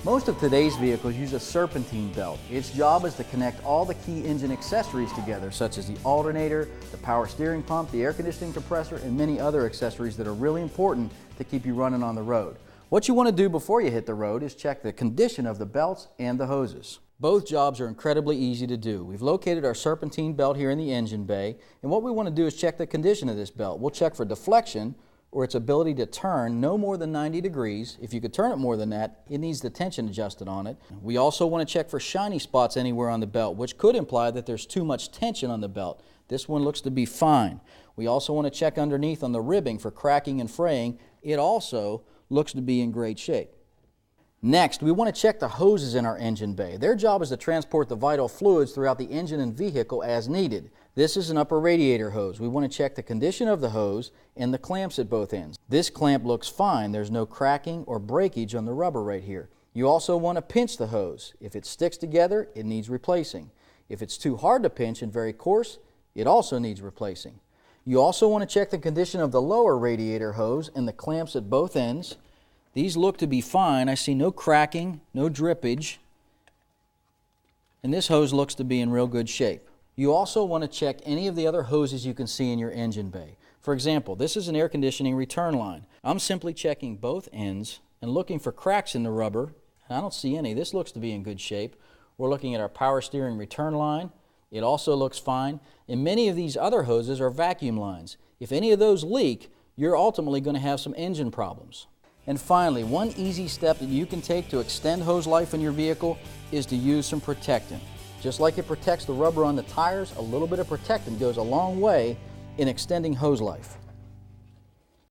Most of today's vehicles use a serpentine belt. Its job is to connect all the key engine accessories together, such as the alternator, the power steering pump, the air conditioning compressor, and many other accessories that are really important to keep you running on the road. What you want to do before you hit the road is check the condition of the belts and the hoses. Both jobs are incredibly easy to do. We've located our serpentine belt here in the engine bay, and what we want to do is check the condition of this belt. We'll check for deflection, or its ability to turn no more than 90 degrees. If you could turn it more than that, it needs the tension adjusted on it. We also want to check for shiny spots anywhere on the belt, which could imply that there's too much tension on the belt. This one looks to be fine. We also want to check underneath on the ribbing for cracking and fraying. It also looks to be in great shape. Next, we want to check the hoses in our engine bay. Their job is to transport the vital fluids throughout the engine and vehicle as needed. This is an upper radiator hose. We want to check the condition of the hose and the clamps at both ends. This clamp looks fine. There's no cracking or breakage on the rubber right here. You also want to pinch the hose. If it sticks together, it needs replacing. If it's too hard to pinch and very coarse, it also needs replacing. You also want to check the condition of the lower radiator hose and the clamps at both ends. These look to be fine. I see no cracking, no drippage, and this hose looks to be in real good shape. You also want to check any of the other hoses you can see in your engine bay. For example, this is an air conditioning return line. I'm simply checking both ends and looking for cracks in the rubber. I don't see any. This looks to be in good shape. We're looking at our power steering return line. It also looks fine. And many of these other hoses are vacuum lines. If any of those leak, you're ultimately going to have some engine problems. And finally, one easy step that you can take to extend hose life in your vehicle is to use some protectant. Just like it protects the rubber on the tires, a little bit of protectant goes a long way in extending hose life.